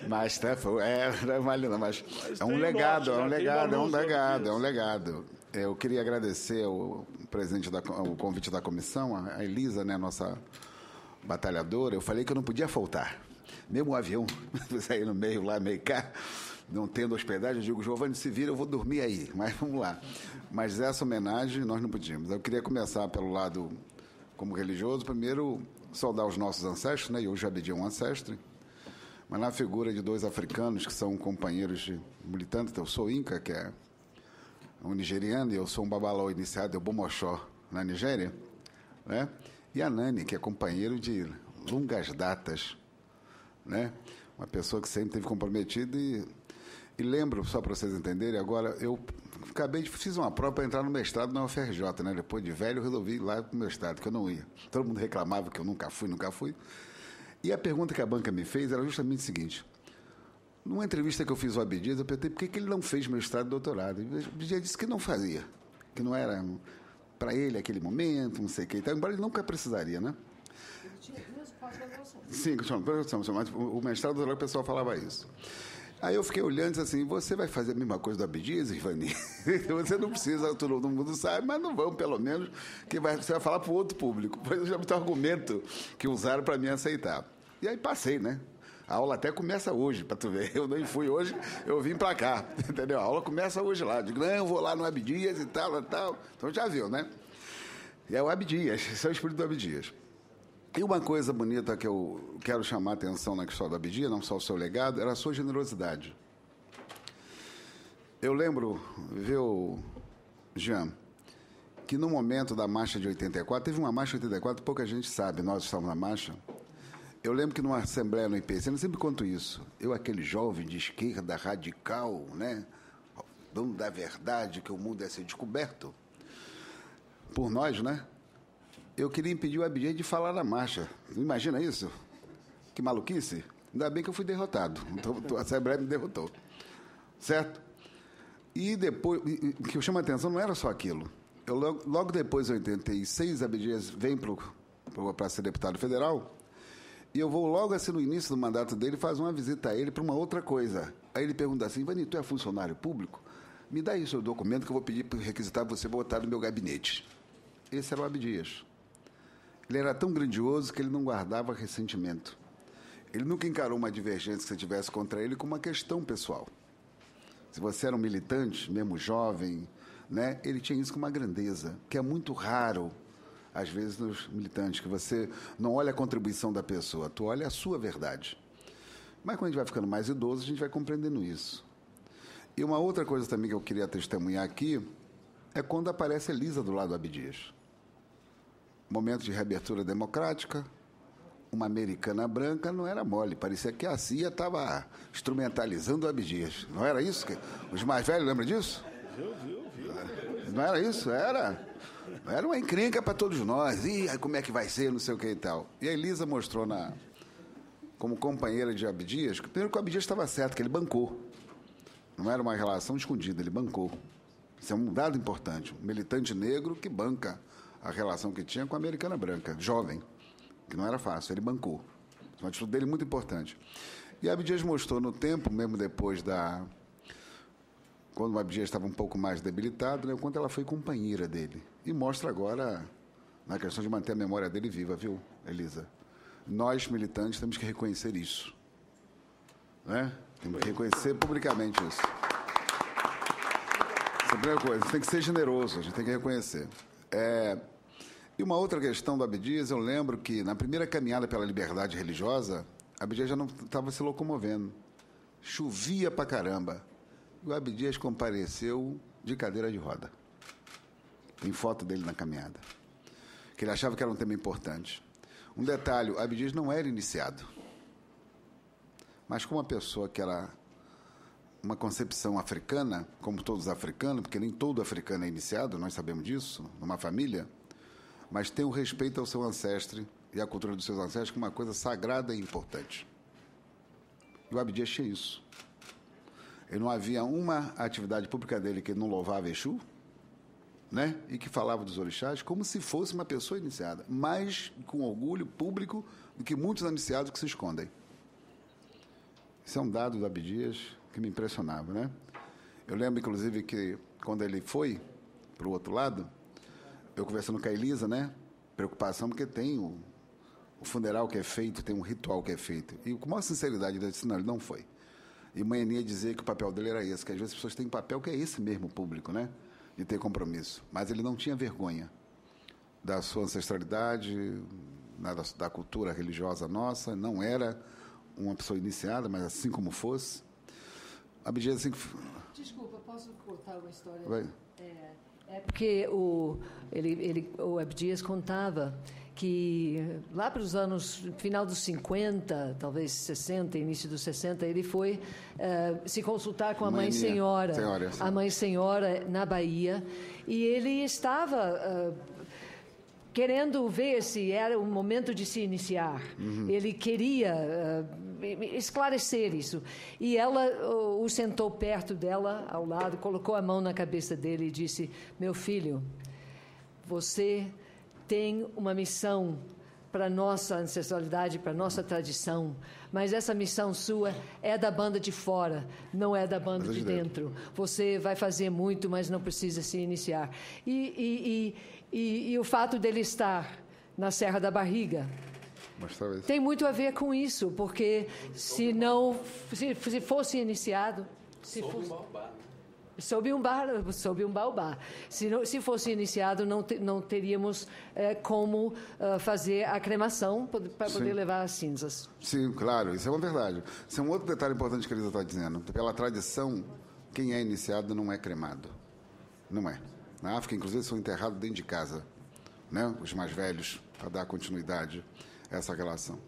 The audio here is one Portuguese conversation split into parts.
Mas não é válida, mas é um legado, é um legado. Eu queria agradecer o convite da comissão, a Elisa, né, nossa batalhadora. Eu falei que eu não podia faltar. Mesmo o avião, sair no meio lá, meio cá, não tendo hospedagem, eu digo, Giovanni, se vira, eu vou dormir aí. Mas vamos lá. Mas essa homenagem nós não podíamos. Eu queria começar pelo lado como religioso. Primeiro, saudar os nossos ancestros, né? Eu já Abdias é um ancestre. Mas na figura de dois africanos que são companheiros de militantes, eu sou Inca, que é um nigeriano, e eu sou um babalao iniciado em Bomoshó, na Nigéria, né? E a Nani, que é companheiro de longas datas, né? Uma pessoa que sempre esteve comprometida e lembro, só para vocês entenderem, agora eu fiz uma prova para entrar no mestrado na UFRJ, né? Depois de velho, eu resolvi ir lá para o mestrado, que eu não ia. Todo mundo reclamava que eu nunca fui. E a pergunta que a banca me fez era justamente o seguinte: numa entrevista que eu fiz ao Abdias, eu perguntei por que ele não fez mestrado e doutorado. O Abdias disse que não fazia, que não era para ele aquele momento, não sei o que. Então, embora ele nunca precisaria, né? Ele tinha duas pós-graduações. Sim, mas o mestrado e o doutorado, o pessoal falava isso. Aí eu fiquei olhando e disse assim, você vai fazer a mesma coisa do Abdias, Ivani? Você não precisa, todo mundo sabe, mas não vamos, pelo menos, que você vai falar para o outro público. Pois eu já me tenho argumento que usaram para me aceitar. E aí passei, né? A aula até começa hoje, para tu ver. Eu nem fui hoje, eu vim para cá, entendeu? A aula começa hoje lá. Digo, não, eu vou lá no Abdias e tal. Então já viu, né? E é o Abdias, esse é o espírito do Abdias. E uma coisa bonita que eu quero chamar a atenção na questão do Abdias, não só o seu legado, era a sua generosidade. Eu lembro, viu, Jean, que no momento da marcha de 84, teve uma marcha de 84, pouca gente sabe, nós estávamos na marcha. Eu lembro que numa assembleia no IPC, eu sempre conto isso, eu, aquele jovem de esquerda radical, né, dono da verdade, que o mundo ia ser descoberto por nós, né? Eu queria impedir o Abdias de falar na marcha. Imagina isso? Que maluquice. Ainda bem que eu fui derrotado. Então, a Assembleia me derrotou. Certo? E depois, o que eu chamo a atenção não era só aquilo. Logo depois, em 86, Abdias vem para ser deputado federal, e eu vou logo assim no início do mandato dele fazer uma visita a ele para uma outra coisa. Aí ele pergunta assim, Ivani, tu é funcionário público? Me dá aí o seu documento que eu vou pedir para requisitar você botar no meu gabinete. Esse era o Abdias. Ele era tão grandioso que ele não guardava ressentimento. Ele nunca encarou uma divergência que você tivesse contra ele como uma questão pessoal. Se você era um militante, mesmo jovem, né, ele tinha isso com uma grandeza, que é muito raro, às vezes, nos militantes, que você não olha a contribuição da pessoa, tu olha a sua verdade. Mas quando a gente vai ficando mais idoso, a gente vai compreendendo isso. E uma outra coisa também que eu queria testemunhar aqui é quando aparece Elisa do lado do Abdias. Momento de reabertura democrática, uma americana branca não era mole, parecia que a CIA estava instrumentalizando o Abdias. Não era isso? Os mais velhos lembram disso? Não era isso? Era uma encrenca para todos nós. E como é que vai ser, não sei o que e tal. E a Elisa mostrou como companheira de Abdias, que primeiro que o Abdias estava certo, que ele bancou. Não era uma relação escondida, ele bancou. Isso é um dado importante. Um militante negro que banca a relação que tinha com a americana branca, jovem, que não era fácil, ele bancou. Uma atitude dele muito importante. E a Abdias mostrou no tempo, mesmo depois quando o Abdias estava um pouco mais debilitado, né, o quanto ela foi companheira dele. E mostra agora na questão de manter a memória dele viva, viu, Elisa? Nós, militantes, temos que reconhecer isso. Né? Temos que reconhecer publicamente isso. Essa é a primeira coisa, tem que ser generoso, a gente tem que reconhecer. E uma outra questão do Abdias, eu lembro que na primeira caminhada pela liberdade religiosa, Abdias já não estava se locomovendo. Chovia pra caramba. E o Abdias compareceu de cadeira de roda. Tem foto dele na caminhada. Que ele achava que era um tema importante. Um detalhe, o Abdias não era iniciado. Mas como uma pessoa que era uma concepção africana, como todos os africanos, porque nem todo africano é iniciado, nós sabemos disso, numa família, mas tem o respeito ao seu ancestre e à cultura dos seus ancestros como uma coisa sagrada e importante. E o Abdias tinha isso. E não havia uma atividade pública dele que ele não louvava Exu, né? E que falava dos orixás como se fosse uma pessoa iniciada, mais com orgulho público do que muitos iniciados que se escondem. Esse é um dado do Abdias que me impressionava, né? Eu lembro, inclusive, que quando ele foi para o outro lado, eu conversando com a Elisa, né? Preocupação, porque tem o funeral que é feito, tem um ritual que é feito. E com maior sinceridade, eu disse, não, ele não foi. E Manhã dizer que o papel dele era esse, que às vezes as pessoas têm um papel que é esse mesmo, público, né? De ter compromisso. Mas ele não tinha vergonha da sua ancestralidade, da cultura religiosa nossa, não era uma pessoa iniciada, mas assim como fosse. Abdias, assim... Desculpa, posso contar uma história? Vai. É porque o Abdias contava que lá para os anos, final dos 50, talvez 60, início dos 60, ele foi se consultar com a Mãe Senhora, a Mãe Senhora na Bahia, e ele estava querendo ver se era o momento de se iniciar. Uhum. Ele queria esclarecer isso. E ela o sentou perto dela, ao lado, colocou a mão na cabeça dele e disse, meu filho, você tem uma missão para a nossa ancestralidade, para a nossa tradição, mas essa missão sua é da banda de fora, não é da banda de dentro. Você vai fazer muito, mas não precisa se iniciar. E o fato dele estar na Serra da Barriga tem muito a ver com isso, porque se fosse iniciado... Sob um baobá. Se fosse iniciado, não teríamos como fazer a cremação para poder levar as cinzas. Sim, claro, isso é uma verdade. Isso é um outro detalhe importante que a Elisa está dizendo. Pela tradição, quem é iniciado não é cremado. Não é. Na África, inclusive, são enterrados dentro de casa, né? Os mais velhos, para dar continuidade a essa relação.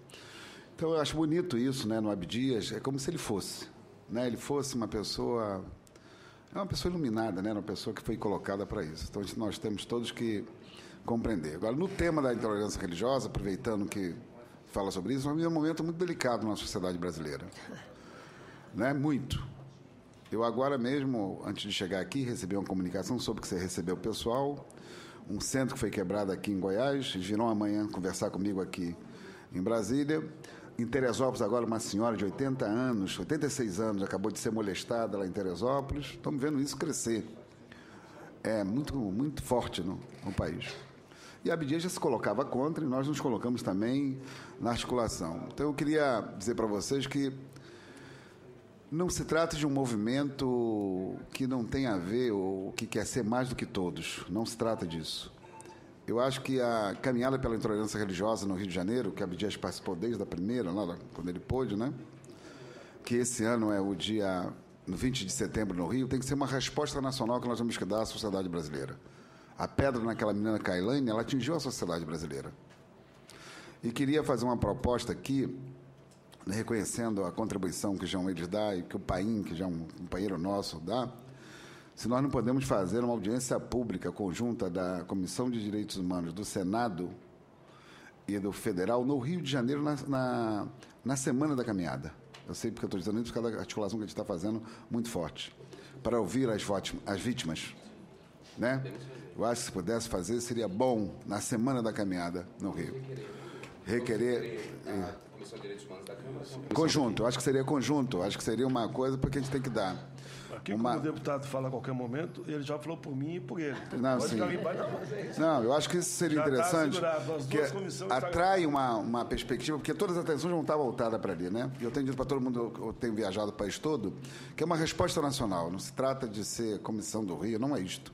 Então, eu acho bonito isso, né? No Abdias, é como se ele fosse. Né? Ele fosse uma pessoa... É uma pessoa iluminada, né? Uma pessoa que foi colocada para isso. Então, nós temos todos que compreender. Agora, no tema da intolerância religiosa, aproveitando que fala sobre isso, é um momento muito delicado na sociedade brasileira. Né? Muito. Eu agora mesmo, antes de chegar aqui, recebi uma comunicação sobre que você recebeu o pessoal, um centro que foi quebrado aqui em Goiás, eles virão amanhã conversar comigo aqui em Brasília. Em Teresópolis, agora, uma senhora de 80 anos, 86 anos, acabou de ser molestada lá em Teresópolis. Estamos vendo isso crescer. É muito, muito forte no país. E a Abdias já se colocava contra e nós nos colocamos também na articulação. Então, eu queria dizer para vocês que não se trata de um movimento que não tem a ver ou que quer ser mais do que todos. Não se trata disso. Eu acho que a caminhada pela intolerância religiosa no Rio de Janeiro, que a Abdias participou desde a primeira, lá quando ele pôde, né? Que esse ano é o dia, no 20 de setembro no Rio, tem que ser uma resposta nacional que nós temos que dar à sociedade brasileira. A pedra naquela menina Kailane, ela atingiu a sociedade brasileira. E queria fazer uma proposta aqui, reconhecendo a contribuição que João Edes dá e que o Paim, que já é um companheiro nosso, dá. Se nós não podemos fazer uma audiência pública conjunta da Comissão de Direitos Humanos do Senado e do Federal no Rio de Janeiro na Semana da Caminhada. Eu sei porque eu estou dizendo isso, porque a articulação que a gente está fazendo muito forte, para ouvir as vítimas. Né? Eu acho que se pudesse fazer, seria bom na Semana da Caminhada no Rio. Requerer... Comissão de Direitos Humanos da Câmara. Conjunto, eu acho que seria conjunto, acho que seria uma coisa porque a gente tem que dar. Aqui, como o deputado fala a qualquer momento, ele já falou por mim e por ele. Não, pode sim. ficar embaixo, não, eu acho que isso seria já interessante, que atrai uma perspectiva, porque todas as atenções vão estar voltadas para ali, né? E eu tenho dito para todo mundo, eu tenho viajado o país todo, que é uma resposta nacional, não se trata de ser Comissão do Rio, não é isto.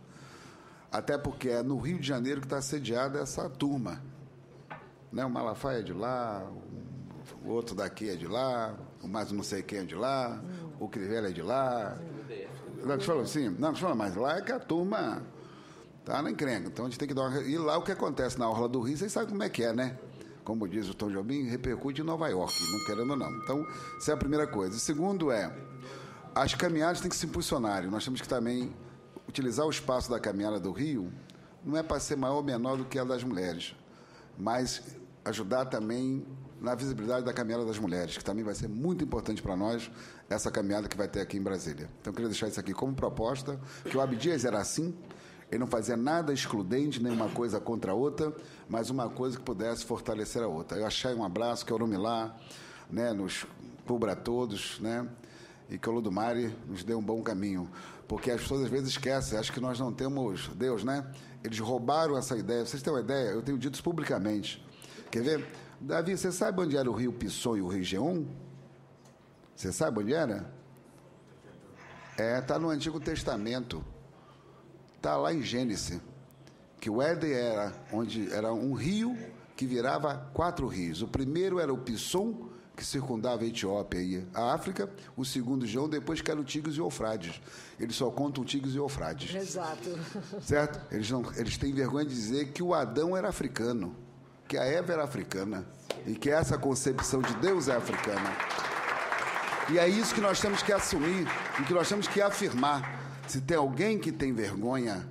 Até porque é no Rio de Janeiro que está assediada essa turma. Né? O Malafaia é de lá, o outro daqui é de lá, o mais não sei quem é de lá, o Crivella é de lá. Não, te falo assim, não, te falo, mas lá é que a turma tá na encrenca. Então a gente tem que dar uma... E lá o que acontece na Orla do Rio, vocês sabem como é que é, né? Como diz o Tom Jobim, repercute em Nova York, não querendo ou não. Então, essa é a primeira coisa. O segundo é, as caminhadas têm que se impulsionar. Nós temos que também utilizar o espaço da caminhada do Rio, não é para ser maior ou menor do que a das mulheres, mas ajudar também na visibilidade da caminhada das mulheres, que também vai ser muito importante para nós, essa caminhada que vai ter aqui em Brasília. Então, eu queria deixar isso aqui como proposta, que o Abdias era assim, ele não fazia nada excludente, nem uma coisa contra a outra, mas uma coisa que pudesse fortalecer a outra. Eu achei um abraço, quero lá né, nos cubra a todos, né, e que o Olodumare nos dê um bom caminho. Porque as pessoas às vezes esquecem, acham que nós não temos Deus, né? Eles roubaram essa ideia. Vocês têm uma ideia? Eu tenho dito isso publicamente. Quer ver? Davi, você sabe onde era o rio Pisson e o rio Geum? Você sabe onde era? Está no Antigo Testamento. Está lá em Gênesis. Que o Éden era um rio que virava 4 rios. O primeiro era o Pisson, que circundava a Etiópia e a África. O segundo, João, depois que era o Tigres e o Eufrates. Eles só contam o Tigres e o Eufrates. Exato. Certo? Eles têm vergonha de dizer que o Adão era africano, que a Eva era africana e que essa concepção de Deus é africana. E é isso que nós temos que assumir e que nós temos que afirmar. Se tem alguém que tem vergonha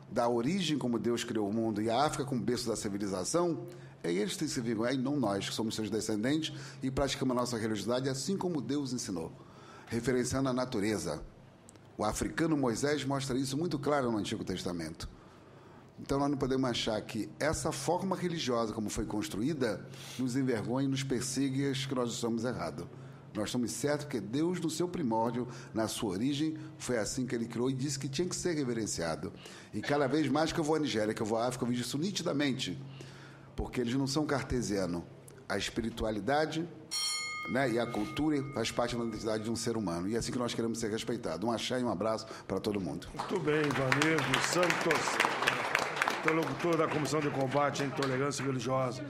da origem como Deus criou o mundo e a África como berço da civilização, é eles que têm que se vergonhar, e não nós, que somos seus descendentes e praticamos a nossa religiosidade assim como Deus ensinou, referenciando a natureza. O africano Moisés mostra isso muito claro no Antigo Testamento. Então nós não podemos achar que essa forma religiosa como foi construída nos envergonha e nos persiga e que nós estamos errados. Nós estamos certos que Deus, no seu primórdio, na sua origem, foi assim que Ele criou e disse que tinha que ser reverenciado. E cada vez mais que eu vou à Nigéria, que eu vou à África, eu vejo isso nitidamente, porque eles não são cartesianos. A espiritualidade, né, e a cultura faz parte da identidade de um ser humano. E é assim que nós queremos ser respeitados. Um axé e um abraço para todo mundo. Muito bem, Ivanir dos Santos, interlocutor da Comissão de Combate à Intolerância Religiosa.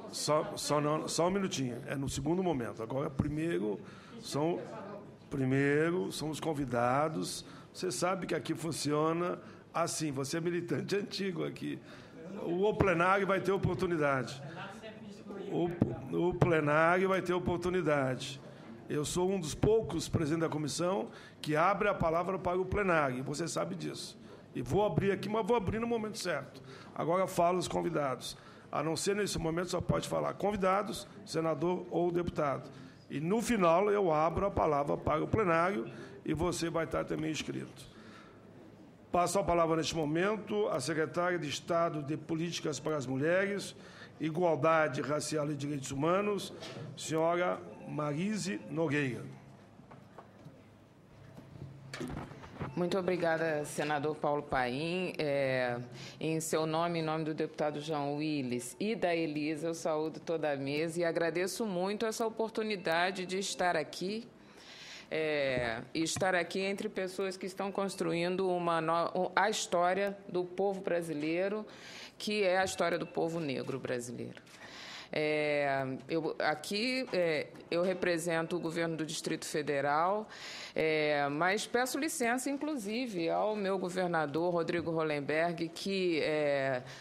Só um minutinho, é no segundo momento. Agora, primeiro são os convidados. Você sabe que aqui funciona assim, você é militante antigo aqui. O plenário vai ter oportunidade. O plenário vai ter oportunidade. Eu sou um dos poucos presidentes da comissão que abre a palavra para o plenário, você sabe disso. E vou abrir aqui, mas vou abrir no momento certo. Agora falo os convidados. A não ser nesse momento, só pode falar convidados, senador ou deputado. E no final eu abro a palavra para o plenário e você vai estar também inscrito. Passo a palavra neste momento à secretária de Estado de Políticas para as Mulheres, Igualdade Racial e Direitos Humanos, senhora Marise Nogueira. Muito obrigada, senador Paulo Paim. Em seu nome, em nome do deputado João Willis e da Elisa, eu saúdo toda a mesa e agradeço muito essa oportunidade de estar aqui, e estar aqui entre pessoas que estão construindo a história do povo brasileiro, que é a história do povo negro brasileiro. Eu represento o governo do Distrito Federal, mas peço licença, inclusive, ao meu governador, Rodrigo Hollenberg, que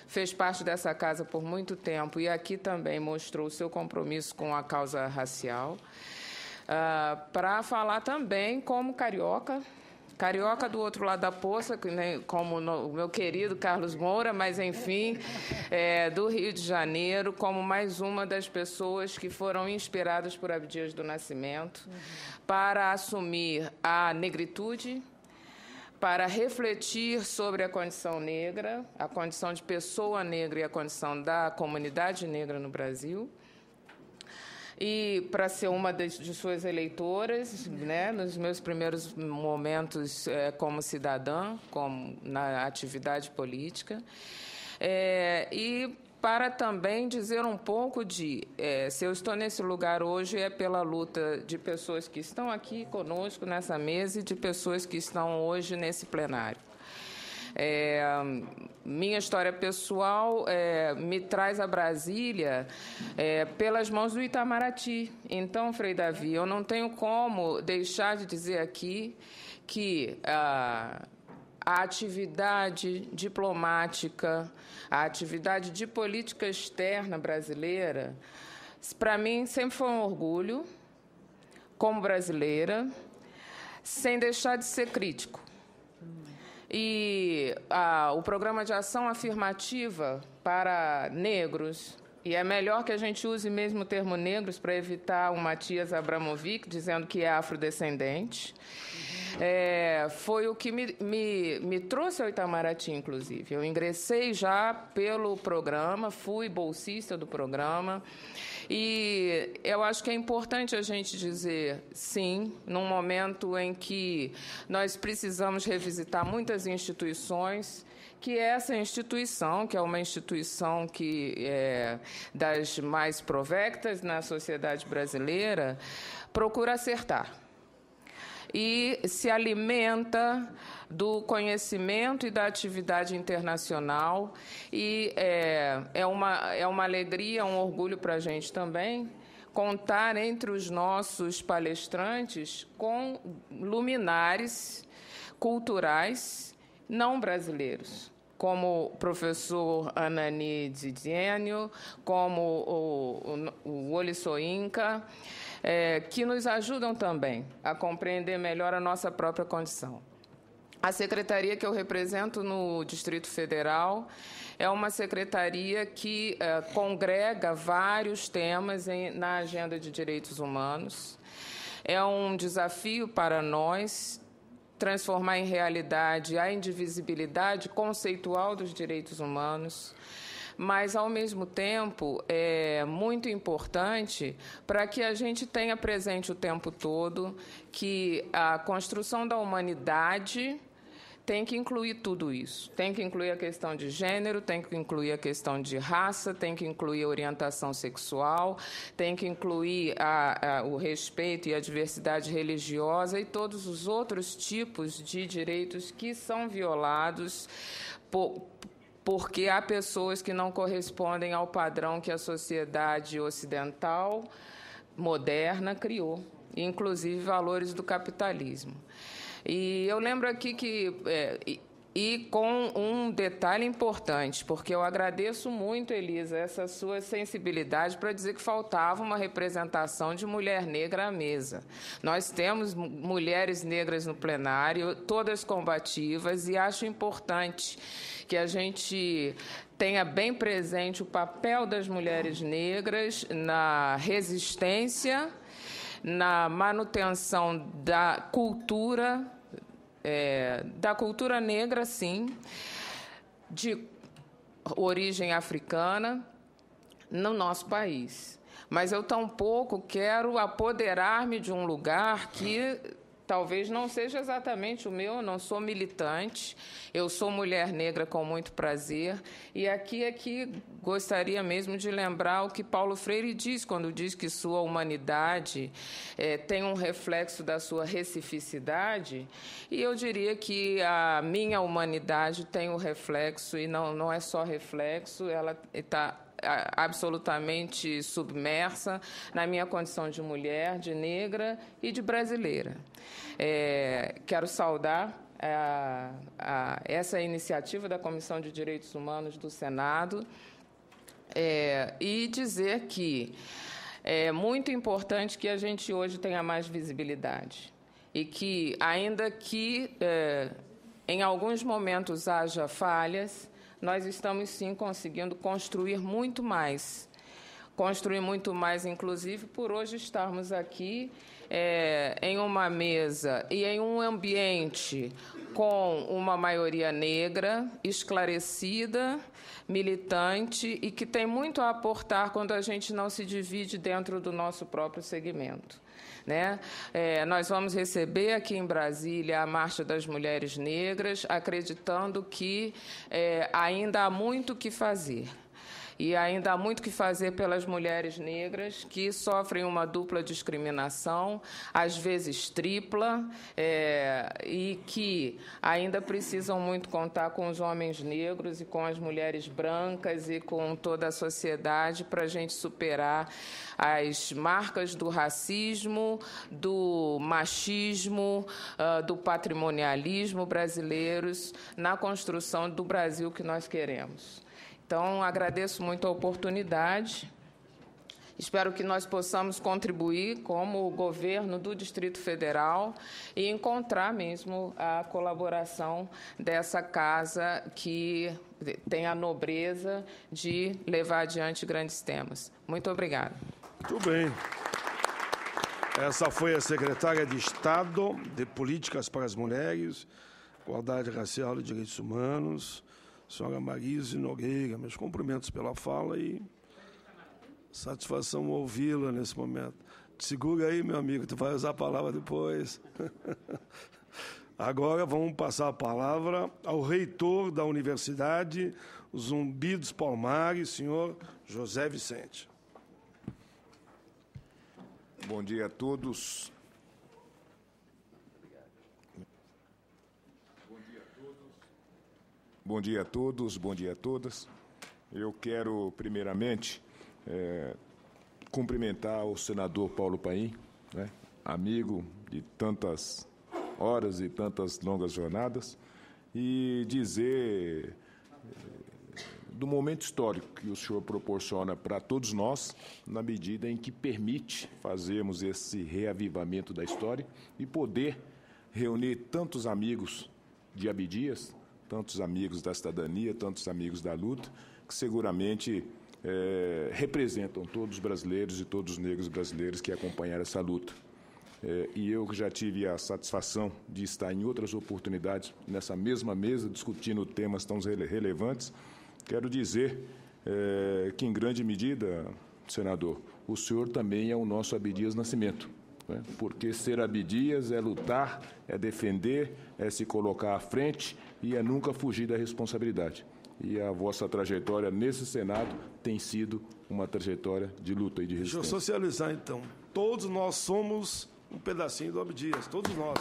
fez parte dessa casa por muito tempo e aqui também mostrou o seu compromisso com a causa racial, para falar também como carioca do outro lado da poça, como o meu querido Carlos Moura, mas, enfim, do Rio de Janeiro, como mais uma das pessoas que foram inspiradas por Abdias do Nascimento para assumir a negritude, para refletir sobre a condição negra, a condição de pessoa negra e a condição da comunidade negra no Brasil, e para ser uma de suas eleitoras, né, nos meus primeiros momentos como cidadã, na atividade política, e para também dizer um pouco se eu estou nesse lugar hoje é pela luta de pessoas que estão aqui conosco nessa mesa e de pessoas que estão hoje nesse plenário. Minha história pessoal me traz a Brasília pelas mãos do Itamaraty. Então, Frei Davi, eu não tenho como deixar de dizer aqui que a atividade diplomática, a atividade de política externa brasileira, para mim sempre foi um orgulho, como brasileira, sem deixar de ser crítico. E o programa de ação afirmativa para negros, e é melhor que a gente use mesmo o termo negros para evitar o Matias Abramovic dizendo que é afrodescendente, foi o que me trouxe ao Itamaraty, inclusive. Eu ingressei já pelo programa, fui bolsista do programa, E eu acho que é importante a gente dizer sim, num momento em que nós precisamos revisitar muitas instituições, que essa instituição, que é uma instituição que é das mais provectas na sociedade brasileira, procura acertar. E se alimenta do conhecimento e da atividade internacional, e é uma alegria, um orgulho para a gente também contar entre os nossos palestrantes com luminares culturais não brasileiros, como o professor Anani Didienio, como o Wole Soyinka, que nos ajudam também a compreender melhor a nossa própria condição. A secretaria que eu represento no Distrito Federal é uma secretaria que congrega vários temas na agenda de direitos humanos. É um desafio para nós transformar em realidade a indivisibilidade conceitual dos direitos humanos, mas, ao mesmo tempo, é muito importante para que a gente tenha presente o tempo todo que a construção da humanidade tem que incluir tudo isso. Tem que incluir a questão de gênero, tem que incluir a questão de raça, tem que incluir a orientação sexual, tem que incluir o respeito e a diversidade religiosa e todos os outros tipos de direitos que são violados porque há pessoas que não correspondem ao padrão que a sociedade ocidental moderna criou, inclusive valores do capitalismo. E eu lembro aqui que, e com um detalhe importante, porque eu agradeço muito, Elisa, essa sua sensibilidade para dizer que faltava uma representação de mulher negra à mesa. Nós temos mulheres negras no plenário, todas combativas, e acho importante que a gente tenha bem presente o papel das mulheres negras na resistência, na manutenção da cultura negra, sim, de origem africana, no nosso país. Mas eu tampouco quero apoderar-me de um lugar que talvez não seja exatamente o meu. Eu não sou militante, eu sou mulher negra com muito prazer. E aqui gostaria mesmo de lembrar o que Paulo Freire diz, quando diz que sua humanidade tem um reflexo da sua recificidade. E eu diria que a minha humanidade tem um reflexo, e não é só reflexo, ela está absolutamente submersa na minha condição de mulher, de negra e de brasileira. Quero saudar essa iniciativa da Comissão de Direitos Humanos do Senado e dizer que é muito importante que a gente hoje tenha mais visibilidade e que, ainda que em alguns momentos haja falhas, nós estamos, sim, conseguindo construir muito mais, inclusive, por hoje estarmos aqui em uma mesa e em um ambiente com uma maioria negra, esclarecida, militante e que tem muito a aportar quando a gente não se divide dentro do nosso próprio segmento. Né? Nós vamos receber aqui em Brasília a Marcha das Mulheres Negras, acreditando que ainda há muito o que fazer. E ainda há muito que fazer pelas mulheres negras que sofrem uma dupla discriminação, às vezes tripla, e que ainda precisam muito contar com os homens negros e com as mulheres brancas e com toda a sociedade para a gente superar as marcas do racismo, do machismo, do patrimonialismo brasileiros na construção do Brasil que nós queremos. Então, agradeço muito a oportunidade. Espero que nós possamos contribuir como governo do Distrito Federal e encontrar mesmo a colaboração dessa casa que tem a nobreza de levar adiante grandes temas. Muito obrigada. Muito bem. Essa foi a secretária de Estado de Políticas para as Mulheres, Igualdade Racial e Direitos Humanos, senhora Marise Nogueira. Meus cumprimentos pela fala e Satisfação ouvi-la nesse momento. Segura aí, meu amigo, tu vai usar a palavra depois. Agora vamos passar a palavra ao reitor da Universidade Zumbi dos Palmares, senhor José Vicente. Bom dia a todos. Bom dia a todos, bom dia a todas. Eu quero, primeiramente, cumprimentar o senador Paulo Paim, né, amigo de tantas horas e tantas longas jornadas, e dizer do momento histórico que o senhor proporciona para todos nós, na medida em que permite fazermos esse reavivamento da história e poder reunir tantos amigos de Abdias, tantos amigos da cidadania, tantos amigos da luta, que seguramente representam todos os brasileiros e todos os negros brasileiros que acompanharam essa luta. E eu que já tive a satisfação de estar em outras oportunidades nessa mesma mesa, discutindo temas tão relevantes, quero dizer que, em grande medida, senador, o senhor também é o nosso Abdias Nascimento, né? Porque ser Abdias é lutar, é defender, é se colocar à frente e é nunca fugir da responsabilidade. E a vossa trajetória nesse Senado tem sido uma trajetória de luta e de resistência. Deixa eu socializar, então. Todos nós somos um pedacinho do Abdias, todos nós.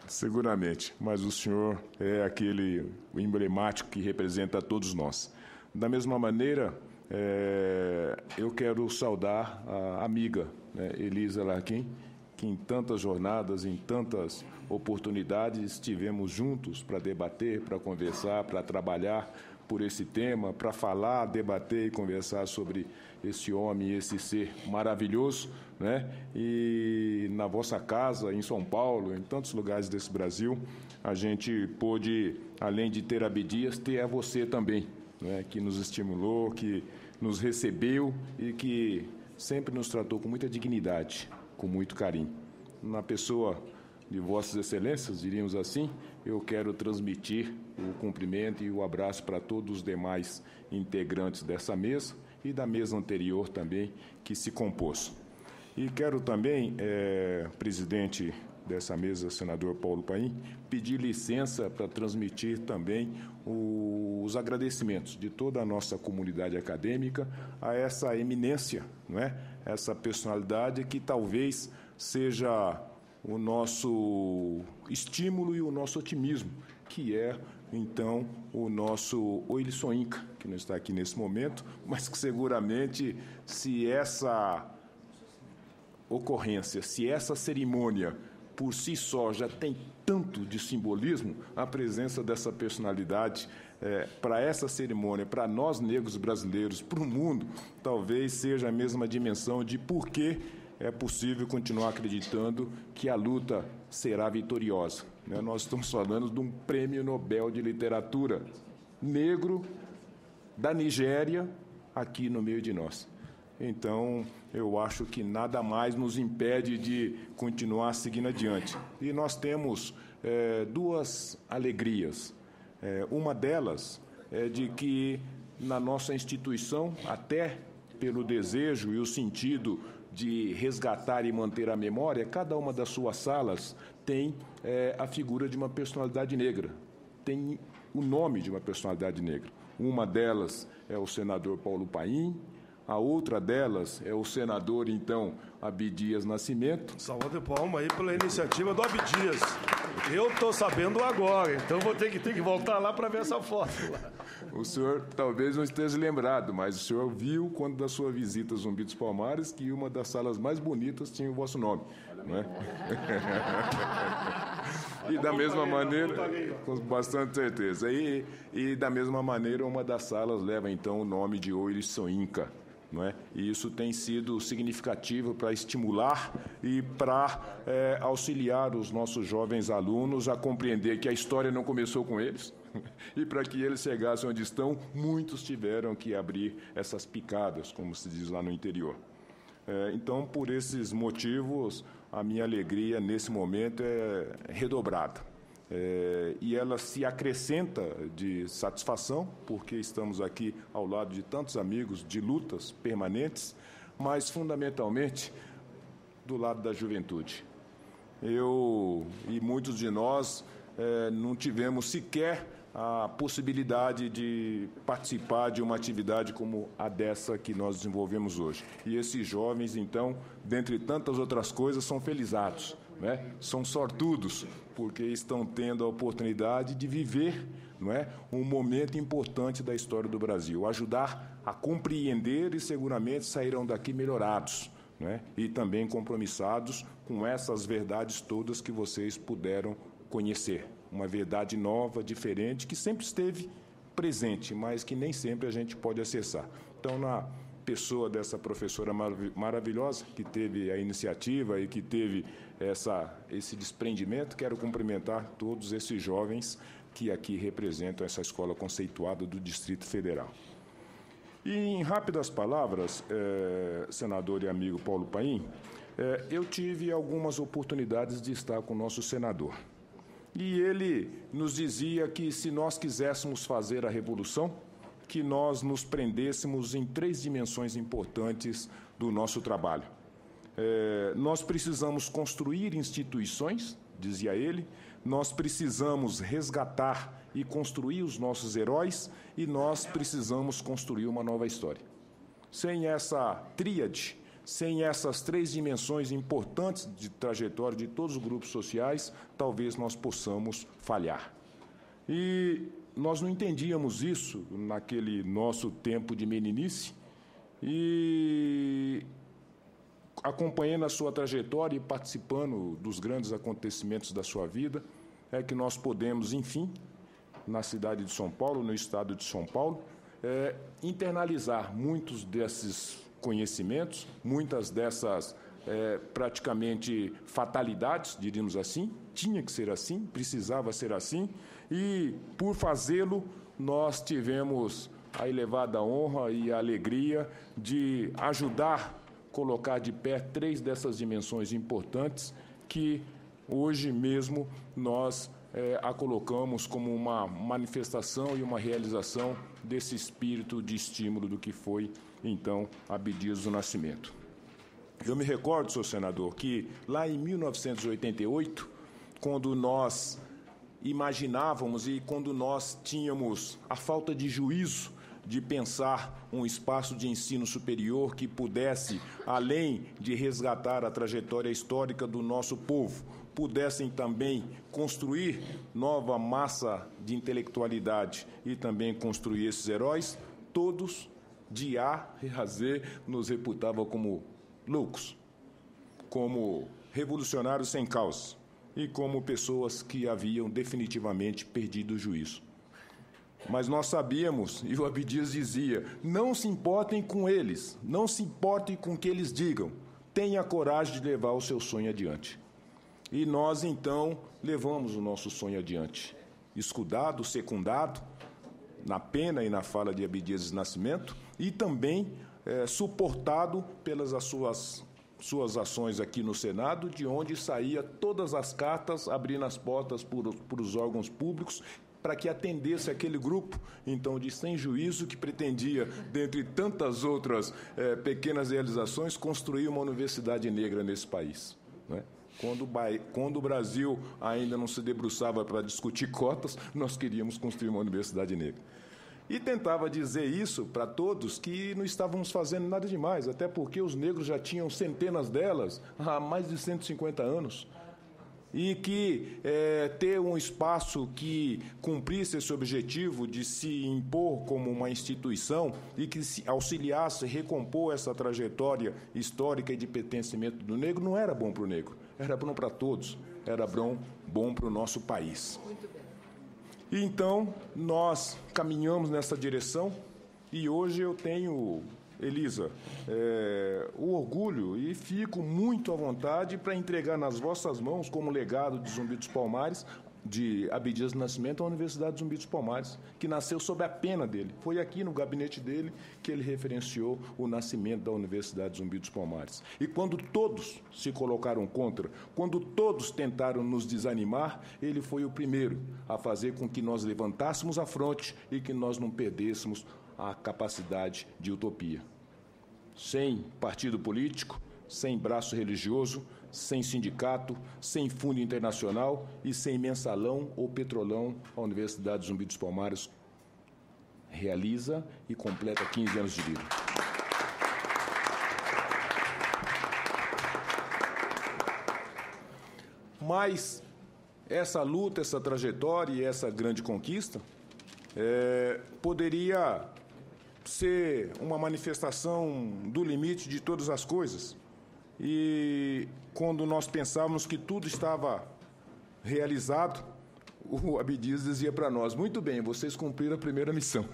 Seguramente, mas o senhor é aquele emblemático que representa a todos nós. Da mesma maneira, eu quero saudar a amiga, né, Elisa Larquim, que em tantas jornadas, em tantas oportunidades, estivemos juntos para debater, para conversar, para trabalhar por esse tema, para falar, debater e conversar sobre esse homem, esse ser maravilhoso, né? E na vossa casa, em São Paulo, em tantos lugares desse Brasil, a gente pôde, além de ter Abdias, ter a você também, né? Que nos estimulou, que nos recebeu e que sempre nos tratou com muita dignidade, com muito carinho. Na pessoa de vossas excelências, diríamos assim, eu quero transmitir o cumprimento e o abraço para todos os demais integrantes dessa mesa e da mesa anterior também que se compôs. E quero também, presidente dessa mesa, senador Paulo Paim, pedir licença para transmitir também os agradecimentos de toda a nossa comunidade acadêmica a essa eminência, não é? Essa personalidade que talvez seja o nosso estímulo e o nosso otimismo, que é, então, o nosso Oilisson Inca, que não está aqui nesse momento, mas que seguramente, se essa ocorrência, se essa cerimônia, por si só, já tem tanto de simbolismo, a presença dessa personalidade para essa cerimônia, para nós negros brasileiros, para o mundo, talvez seja a mesma dimensão de por que é possível continuar acreditando que a luta será vitoriosa, né? Nós estamos falando de um prêmio Nobel de Literatura negro da Nigéria aqui no meio de nós. Então, eu acho que nada mais nos impede de continuar seguindo adiante. E nós temos duas alegrias. Uma delas é de que, na nossa instituição, até pelo desejo e o sentido de resgatar e manter a memória, cada uma das suas salas tem a figura de uma personalidade negra, tem o nome de uma personalidade negra. Uma delas é o senador Paulo Paim, a outra delas é o senador, então, Abdias Nascimento. Salva de palma aí pela iniciativa do Abdias. Eu estou sabendo agora, então vou ter que voltar lá para ver essa foto lá. O senhor talvez não esteja lembrado, mas o senhor viu, quando da sua visita a Zumbi dos Palmares, que uma das salas mais bonitas tinha o vosso nome, não é? E da mesma maneira, com bastante certeza, e da mesma maneira, uma das salas leva, então, o nome de Oilisson Inca, não é? E isso tem sido significativo para estimular e para auxiliar os nossos jovens alunos a compreender que a história não começou com eles e para que eles chegassem onde estão, muitos tiveram que abrir essas picadas, como se diz lá no interior. Então, por esses motivos, a minha alegria nesse momento é redobrada. E ela se acrescenta de satisfação, porque estamos aqui ao lado de tantos amigos de lutas permanentes, mas, fundamentalmente, do lado da juventude. Eu e muitos de nós não tivemos sequer a possibilidade de participar de uma atividade como a dessa que nós desenvolvemos hoje. E esses jovens, então, dentre tantas outras coisas, são felizados, né? São sortudos, porque estão tendo a oportunidade de viver, não é, um momento importante da história do Brasil, ajudar a compreender e seguramente sairão daqui melhorados, né? E também compromissados com essas verdades todas que vocês puderam conhecer. Uma verdade nova, diferente, que sempre esteve presente, mas que nem sempre a gente pode acessar. Então, na pessoa dessa professora maravilhosa, que teve a iniciativa e que teve esse desprendimento, quero cumprimentar todos esses jovens que aqui representam essa escola conceituada do Distrito Federal. E, em rápidas palavras, senador e amigo Paulo Paim, eu tive algumas oportunidades de estar com o nosso senador. E ele nos dizia que, se nós quiséssemos fazer a revolução, que nós nos prendêssemos em 3 dimensões importantes do nosso trabalho. Nós precisamos construir instituições, dizia ele, nós precisamos resgatar e construir os nossos heróis e nós precisamos construir uma nova história. Sem essa tríade, sem essas 3 dimensões importantes de trajetória de todos os grupos sociais, talvez nós possamos falhar. E nós não entendíamos isso naquele nosso tempo de meninice, e acompanhando a sua trajetória e participando dos grandes acontecimentos da sua vida, é que nós podemos, enfim, na cidade de São Paulo, no estado de São Paulo, internalizar muitos desses conhecimentos, muitas dessas praticamente fatalidades, diríamos assim, tinha que ser assim, precisava ser assim, e por fazê-lo nós tivemos a elevada honra e a alegria de ajudar a colocar de pé 3 dessas dimensões importantes que hoje mesmo nós a colocamos como uma manifestação e uma realização desse espírito de estímulo do que foi, então, Abdias do Nascimento. Eu me recordo, senhor senador, que lá em 1988, quando nós imaginávamos e quando nós tínhamos a falta de juízo de pensar um espaço de ensino superior que pudesse, além de resgatar a trajetória histórica do nosso povo, pudessem também construir nova massa de intelectualidade e também construir esses heróis, todos, de A a Z, nos reputavam como loucos, como revolucionários sem causa e como pessoas que haviam definitivamente perdido o juízo. Mas nós sabíamos, e o Abdias dizia, não se importem com eles, não se importem com o que eles digam, tenha coragem de levar o seu sonho adiante. E nós, então, levamos o nosso sonho adiante, escudado, secundado, na pena e na fala de Abdias do Nascimento, e também suportado pelas suas ações aqui no Senado, de onde saía todas as cartas, abrindo as portas para os órgãos públicos, para que atendesse aquele grupo, então, de sem juízo, que pretendia, dentre tantas outras pequenas realizações, construir uma universidade negra nesse país, né? Quando o Brasil ainda não se debruçava para discutir cotas, nós queríamos construir uma universidade negra. E tentava dizer isso para todos que não estávamos fazendo nada demais, até porque os negros já tinham centenas delas há mais de 150 anos. E que ter um espaço que cumprisse esse objetivo de se impor como uma instituição e que se auxiliasse a recompor essa trajetória histórica e de pertencimento do negro não era bom para o negro, era bom para todos, era bom para o nosso país. E então, nós caminhamos nessa direção e hoje eu tenho, Elisa, o orgulho e fico muito à vontade para entregar nas vossas mãos, como legado de Zumbi dos Palmares, de Abdias do Nascimento à Universidade Zumbi dos Palmares, que nasceu sob a pena dele. Foi aqui no gabinete dele que ele referenciou o nascimento da Universidade Zumbi dos Palmares. E quando todos se colocaram contra, quando todos tentaram nos desanimar, ele foi o primeiro a fazer com que nós levantássemos a fronte e que nós não perdêssemos a capacidade de utopia. Sem partido político, sem braço religioso, sem sindicato, sem fundo internacional e sem mensalão ou petrolão, a Universidade Zumbi dos Palmares realiza e completa 15 anos de vida. Mas essa luta, essa trajetória e essa grande conquista poderia ser uma manifestação do limite de todas as coisas. E quando nós pensávamos que tudo estava realizado, o Abdias dizia para nós: muito bem, vocês cumpriram a primeira missão,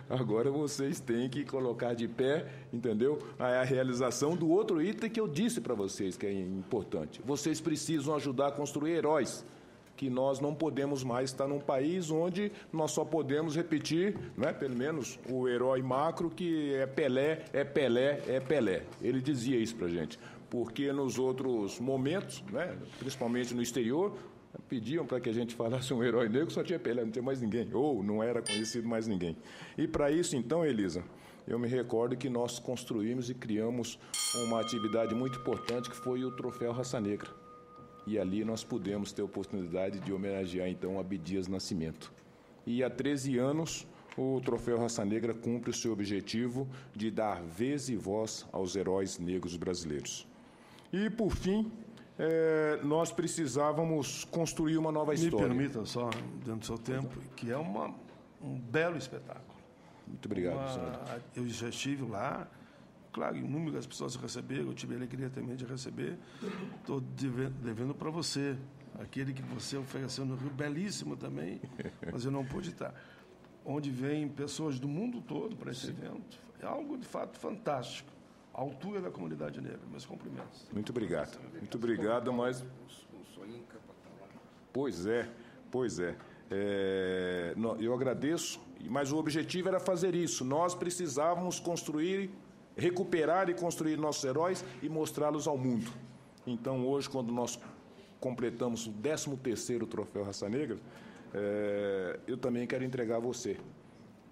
agora vocês têm que colocar de pé, entendeu? A realização do outro item que eu disse para vocês, que é importante. Vocês precisam ajudar a construir heróis, que nós não podemos mais estar num país onde nós só podemos repetir, né, pelo menos o herói macro, que é Pelé, é Pelé, é Pelé. Ele dizia isso para a gente, porque nos outros momentos, né, principalmente no exterior, pediam para que a gente falasse um herói negro, só tinha Pelé, não tinha mais ninguém, ou não era conhecido mais ninguém. E para isso, então, Elisa, eu me recordo que nós construímos e criamos uma atividade muito importante, que foi o Troféu Raça Negra. E ali nós pudemos ter a oportunidade de homenagear, então, Abdias Nascimento. E há 13 anos, o Troféu Raça Negra cumpre o seu objetivo de dar vez e voz aos heróis negros brasileiros. E, por fim, nós precisávamos construir uma nova história. Me permita só, dentro do seu tempo, que é um belo espetáculo. Muito obrigado, senhor. Eu já estive lá. Claro, inúmeras pessoas receberam, eu tive a alegria também de receber. Estou devendo para você, aquele que você ofereceu no Rio, belíssimo também, mas eu não pude estar. Onde vêm pessoas do mundo todo para esse evento. É algo, de fato, fantástico. A altura da comunidade negra. Meus cumprimentos. Muito obrigado. Muito obrigado, mas... Pois é. Eu agradeço, mas o objetivo era fazer isso. Nós precisávamos construir, recuperar e construir nossos heróis e mostrá-los ao mundo. Então, hoje, quando nós completamos o 13º Troféu Raça Negra, eu também quero entregar a você,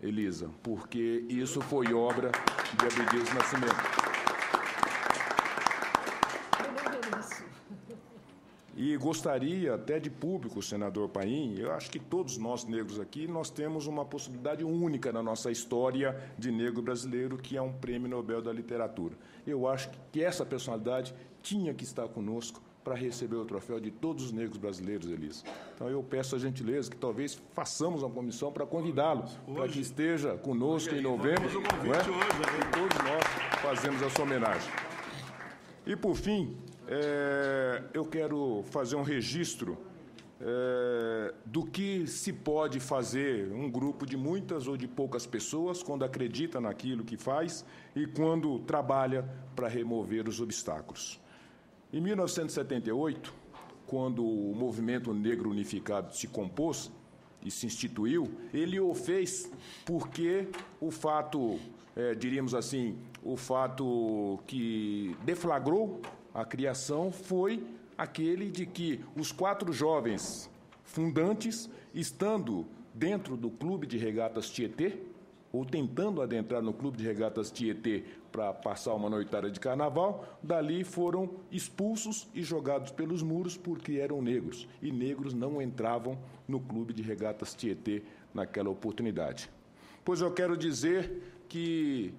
Elisa, porque isso foi obra de Abdias Nascimento. E gostaria até de público, senador Paim, eu acho que todos nós negros aqui, nós temos uma possibilidade única na nossa história de negro brasileiro, que é um Prêmio Nobel da Literatura. Eu acho que essa personalidade tinha que estar conosco para receber o troféu de todos os negros brasileiros, Elisa. Então, eu peço a gentileza que talvez façamos uma comissão para convidá-lo, para que esteja conosco em novembro, não é? E todos nós fazemos essa homenagem. E, por fim, eu quero fazer um registro do que se pode fazer um grupo de muitas ou de poucas pessoas quando acredita naquilo que faz e quando trabalha para remover os obstáculos. Em 1978, quando o Movimento Negro Unificado se compôs e se instituiu, ele o fez porque o fato, diríamos assim, o fato que deflagrou a criação foi aquele de que os 4 jovens fundantes, estando dentro do Clube de Regatas Tietê, ou tentando adentrar no Clube de Regatas Tietê para passar uma noitada de carnaval, dali foram expulsos e jogados pelos muros porque eram negros, e negros não entravam no Clube de Regatas Tietê naquela oportunidade. Pois eu quero dizer que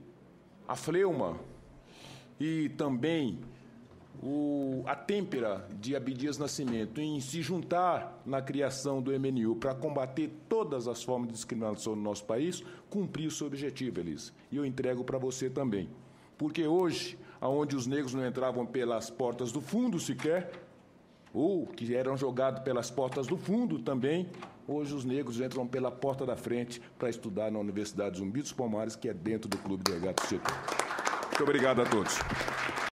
a fleuma e também a têmpera de Abdias Nascimento em se juntar na criação do MNU para combater todas as formas de discriminação no nosso país, cumpriu o seu objetivo, Elisa. E eu entrego para você também. Porque hoje, onde os negros não entravam pelas portas do fundo sequer, ou que eram jogados pelas portas do fundo também, hoje os negros entram pela porta da frente para estudar na Universidade Zumbi dos Palmares, que é dentro do Clube de Regatas Tietê. Muito obrigado a todos.